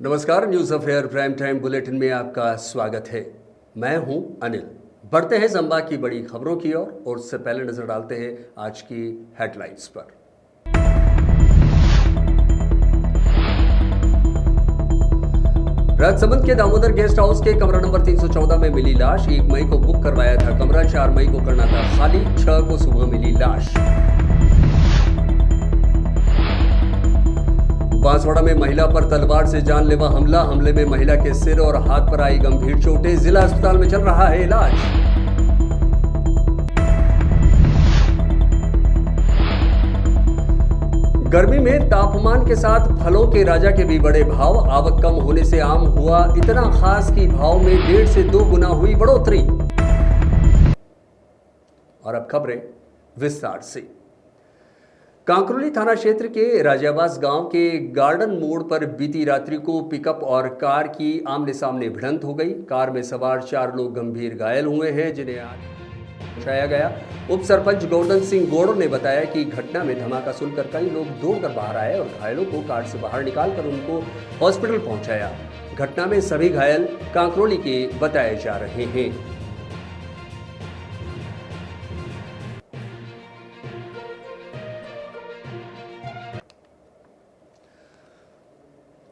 नमस्कार, news affair prime time bulletin में आपका स्वागत है। मैं हूं अनिल। बढ़ते हैं संभाग की बड़ी खबरों की ओर और उससे पहले नजर डालते हैं आज की हेडलाइंस पर। राजसमंद के दामोदर गेस्ट हाउस के कमरा नंबर 314 में मिली लाश। 1 मई को बुक करवाया था कमरा, 4 मई को करना था खाली, 6 को सुबह मिली लाश। बांसवाड़ा में महिला पर तलवार से जानलेवा हमला। हमले में महिला के सिर और हाथ पर आई गंभीर चोटें। जिला अस्पताल में चल रहा है इलाज। गर्मी में तापमान के साथ फलों के राजा के भी बड़े भाव। आवक कम होने से आम हुआ इतना खास कि भाव में 1.5 से 2 गुना हुई बढ़ोतरी। और अब खबरें विस्तार से। कांकरोली थाना क्षेत्र के राजाबास गांव के गार्डन मोड़ पर बीती रात्रि को पिकअप और कार की आमने सामने भिड़ंत हो गई। कार में सवार 4 लोग गंभीर घायल हुए हैं, जिन्हें पहुंचाया गया। उप सरपंच गोवर्धन सिंह गौड़ ने बताया कि घटना में धमाका सुनकर कई लोग दौड़कर बाहर आए और घायलों को कार से बाहर निकालकर उनको हॉस्पिटल पहुंचाया। घटना में सभी घायल कांकरोली के बताए जा रहे हैं।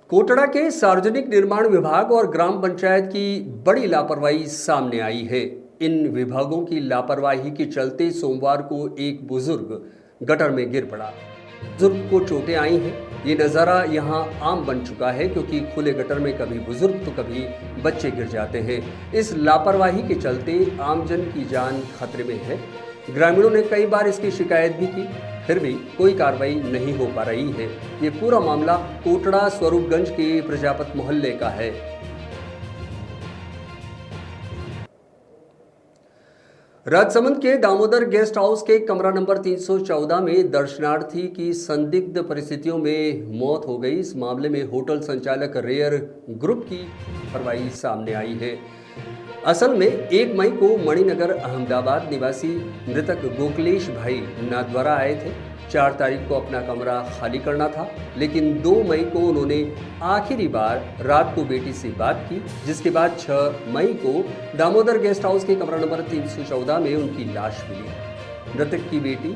कोटड़ा के सार्वजनिक निर्माण विभाग और ग्राम पंचायत की बड़ी लापरवाही सामने आई है। इन विभागों की लापरवाही के चलते सोमवार को एक बुजुर्ग गटर में गिर पड़ा। बुजुर्ग को चोटें आई हैं। ये नज़ारा यहाँ आम बन चुका है, क्योंकि खुले गटर में कभी बुजुर्ग तो कभी बच्चे गिर जाते हैं। इस लापरवाही के चलते आमजन की जान खतरे में है। ग्रामीणों ने कई बार इसकी शिकायत भी की, फिर भी कोई कार्रवाई नहीं हो पा रही है। ये पूरा मामला कोटड़ा स्वरूपगंज के प्रजापत मोहल्ले का है। राजसमंद के दामोदर गेस्ट हाउस के कमरा नंबर 314 में दर्शनार्थी की संदिग्ध परिस्थितियों में मौत हो गई। इस मामले में होटल संचालक रेयर ग्रुप की कार्रवाई सामने आई है। असल में 1 मई को मणिनगर अहमदाबाद निवासी मृतक गोकुलेश भाई नाथद्वारा आए थे। 4 तारीख को अपना कमरा खाली करना था, लेकिन 2 मई को उन्होंने आखिरी बार रात को बेटी से बात की, जिसके बाद 6 मई को दामोदर गेस्ट हाउस के कमरा नंबर 314 में उनकी लाश मिली। मृतक की बेटी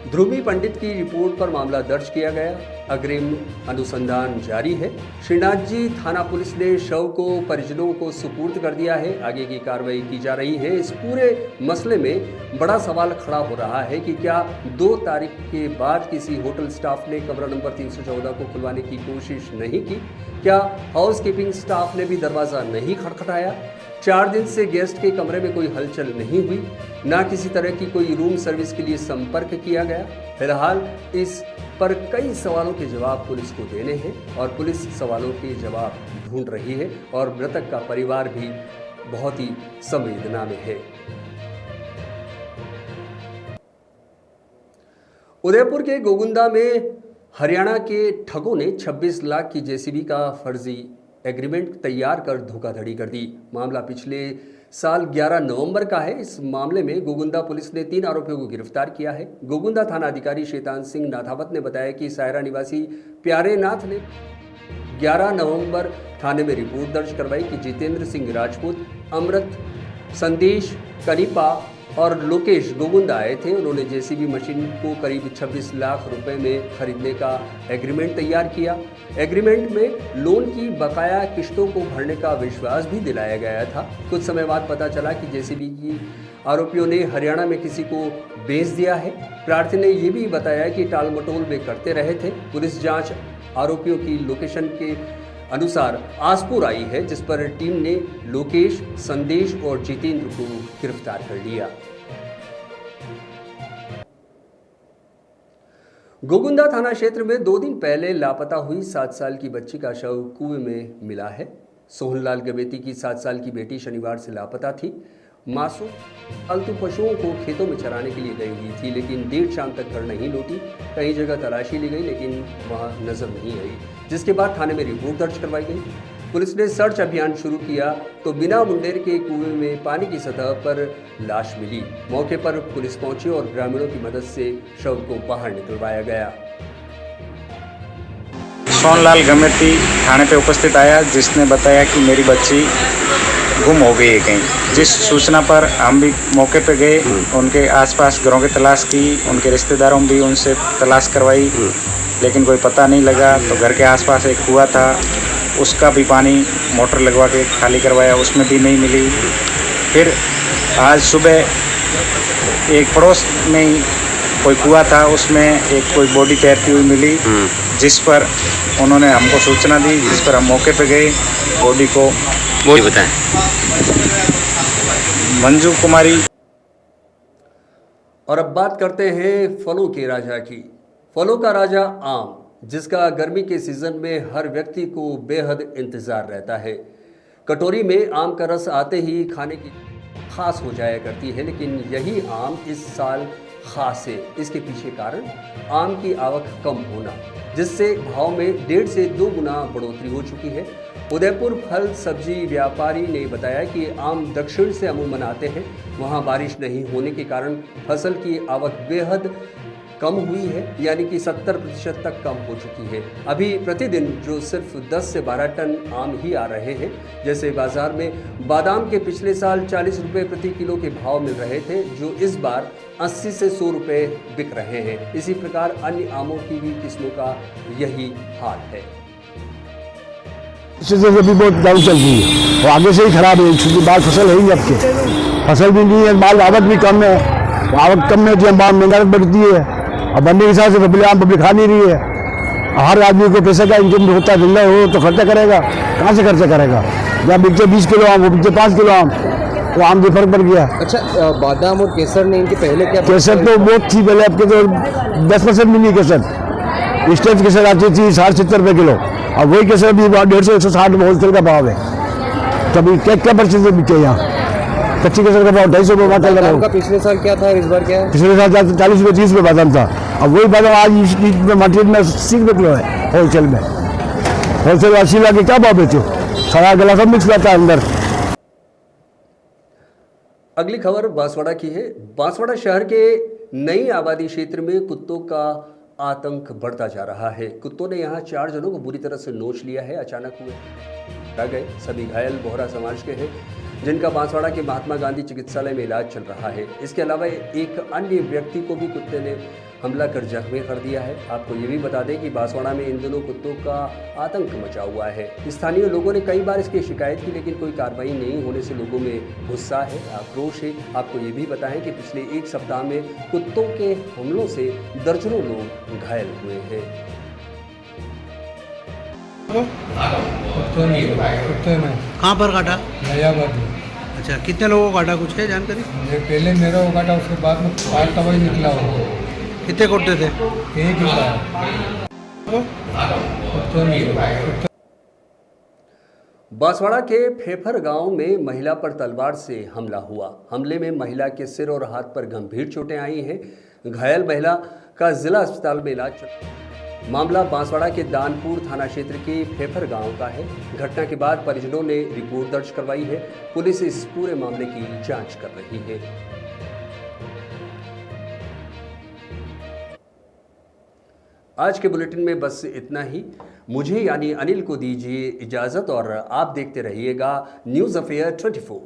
ध्रुवी पंडित की रिपोर्ट पर मामला दर्ज किया गया। अग्रिम अनुसंधान जारी है। श्रीनाथजी थाना पुलिस ने शव को परिजनों को सुपुर्द कर दिया है। आगे की कार्रवाई की जा रही है। इस पूरे मसले में बड़ा सवाल खड़ा हो रहा है कि क्या 2 तारीख के बाद किसी होटल स्टाफ ने कमरा नंबर 314 को खुलवाने की कोशिश नहीं की? क्या हाउस कीपिंग स्टाफ ने भी दरवाज़ा नहीं खटखटाया? 4 दिन से गेस्ट के कमरे में कोई हलचल नहीं हुई, ना किसी तरह की कोई रूम सर्विस के लिए संपर्क किया गया। फिलहाल इस पर कई सवालों के जवाब पुलिस को देने हैं और पुलिस सवालों के जवाब ढूंढ रही है और मृतक का परिवार भी बहुत ही संवेदना में है। उदयपुर के गोगुंदा में हरियाणा के ठगों ने 26 लाख की जेसीबी का फर्जी एग्रीमेंट तैयार कर धोखाधड़ी कर दी। मामला पिछले साल 11 नवंबर का है। इस मामले में गोगुंदा पुलिस ने 3 आरोपियों को गिरफ्तार किया है। गोगुंदा थाना अधिकारी शैतान सिंह नाथावत ने बताया कि सायरा निवासी प्यारे नाथ ने 11 नवंबर थाने में रिपोर्ट दर्ज करवाई कि जितेंद्र सिंह राजपूत, अमृत, संदेश कनिपा और लोकेश गोगुंदा आए थे। उन्होंने जेसीबी मशीन को करीब 26 लाख रुपए में खरीदने का एग्रीमेंट तैयार किया। एग्रीमेंट में लोन की बकाया किश्तों को भरने का विश्वास भी दिलाया गया था। कुछ समय बाद पता चला कि जेसीबी की आरोपियों ने हरियाणा में किसी को बेच दिया है। प्रार्थी ने यह भी बताया कि टालमटोल वे करते रहे थे। पुलिस जांच आरोपियों की लोकेशन के अनुसार आसपुर आई है, जिस पर टीम ने लोकेश, संदेश और जितेंद्र को गिरफ्तार कर लिया। गोगुंदा थाना क्षेत्र में 2 दिन पहले लापता हुई 7 साल की बच्ची का शव कुएं में मिला है। सोहनलाल गवेती की 7 साल की बेटी शनिवार से लापता थी। मासूम पालतू पशुओं को खेतों में चराने के लिए गई हुई थी, लेकिन देर शाम तक घर नहीं लौटी। कई जगह तलाशी ली गई, लेकिन वहां नजर नहीं आई, जिसके बाद थाने में रिपोर्ट दर्ज करवाई गई। पुलिस ने सर्च अभियान शुरू किया तो बिना मुंडेर के कुएं में पानी की सतह पर लाश मिली। मौके पर पुलिस पहुंची और ग्रामीणों की मदद से शव को बाहर निकलवाया गया। सोनलाल गमेती थाने पे उपस्थित आया, जिसने बताया कि मेरी बच्ची गुम हो गई है कहीं। जिस सूचना पर हम भी मौके पे गए, उनके आसपास घरों की तलाश की, उनके रिश्तेदारों भी उनसे तलाश करवाई, लेकिन कोई पता नहीं लगा। तो घर के आसपास एक कुआं था, उसका भी पानी मोटर लगवा के खाली करवाया, उसमें भी नहीं मिली। फिर आज सुबह एक पड़ोस में ही कोई कुआं था, उसमें एक कोई बॉडी तैरती हुई मिली, जिस पर उन्होंने हमको सूचना दी, जिस पर हम मौके पे गए। बॉडी को वो बताएं। मंजू कुमारी। और अब बात करते हैं फलों के राजा की। फलों का राजा आम, जिसका गर्मी के सीजन में हर व्यक्ति को बेहद इंतजार रहता है। कटोरी में आम का रस आते ही खाने की खास हो जाया करती है, लेकिन यही आम इस साल खास है। इसके पीछे कारण आम की आवक कम होना, जिससे भाव में 1.5 से 2 गुना बढ़ोतरी हो चुकी है। उदयपुर फल सब्जी व्यापारी ने बताया कि आम दक्षिण से अमूमन आते हैं, वहां बारिश नहीं होने के कारण फसल की आवक बेहद कम हुई है, यानी कि 70% तक कम हो चुकी है। अभी प्रतिदिन जो सिर्फ 10 से 12 टन आम ही आ रहे हैं। जैसे बाजार में बादाम के पिछले साल 40 रुपये प्रति किलो के भाव मिल रहे थे, जो इस बार 80 से 100 रुपये बिक रहे हैं। इसी प्रकार अन्य आमों की भी किस्मों का यही हाल है। इससे भी बहुत डाउन चल रही है और आगे से ही खराब है, क्योंकि बाल फसल है ही अब के, फसल भी नहीं है, माल आवक भी कम है। आवक कम में जो महंगाई बढ़ती है और बनने के हिसाब से पब्लिक खा नहीं रही है। हर आदमी को पैसे का इनकम होता है, मिलना हो तो खर्चा करेगा, कहाँ से खर्चा करेगा। जहाँ बिकते 20 किलो आम, वो बिकते 5 किलो आम, तो आम भी फर्क पड़ गया। अच्छा, बादाम और केसर ने इनके पहले क्या? केसर तो बहुत थी पहले, अब के तो 10% भी नहीं केसर। स्टेज केसर आती थी 60-70 रुपये किलो, अब वही केसर भी 150-160 होलसेल का भाव है। तभी क्या पर्चे से बिके यहाँ। कच्ची केसर का भाव 250 रुपये बादल रहा है। पिछले साल क्या था और इस बार क्या है? पिछले साल 40 रुपये 30 रुपये बादाम था, अब वही बादाम आज इस मार्केट में 80 रुपये किलो है होलसेल में। होलसेल 80 ला के क्या भाव बेचो, सारा गला सब मिक्स रहता है अंदर। अगली खबर बांसवाड़ा की है। बांसवाड़ा शहर के नई आबादी क्षेत्र में कुत्तों का आतंक बढ़ता जा रहा है। कुत्तों ने यहां 4 जनों को बुरी तरह से नोच लिया है। अचानक हुए रह गए। सभी घायल बोहरा समाज के हैं, जिनका बांसवाड़ा के महात्मा गांधी चिकित्सालय में इलाज चल रहा है। इसके अलावा एक अन्य व्यक्ति को भी कुत्ते ने हमला कर जख्मी कर दिया है। आपको ये भी बता दें कि बांसवाड़ा में इन दिनों कुत्तों का आतंक मचा हुआ है। स्थानीय लोगों ने कई बार इसकी शिकायत की, लेकिन कोई कार्रवाई नहीं होने से लोगों में गुस्सा है, आक्रोश है। आपको ये भी बताएं कि पिछले 1 सप्ताह में कुत्तों के हमलों से दर्जनों लोग घायल हुए हैं। कहाँ पर काटा? नयाबाद। अच्छा, कितने लोगों को काटा, कुछ है जानकारी? पहले मेरा को काटा, उसके बाद में 5 तवा निकला हो। कितने कुत्ते थे? एक ही था। बांसवाड़ा के फेफर गांव में महिला पर तलवार से हमला हुआ। हमले में महिला के सिर और हाथ पर गंभीर चोटें आई हैं। घायल महिला का जिला अस्पताल में इलाज चल। मामला बांसवाड़ा के दानपुर थाना क्षेत्र के फेफर गांव का है। घटना के बाद परिजनों ने रिपोर्ट दर्ज करवाई है। पुलिस इस पूरे मामले की जांच कर रही है। आज के बुलेटिन में बस इतना ही। मुझे यानी अनिल को दीजिए इजाजत और आप देखते रहिएगा न्यूज़ अफेयर 24।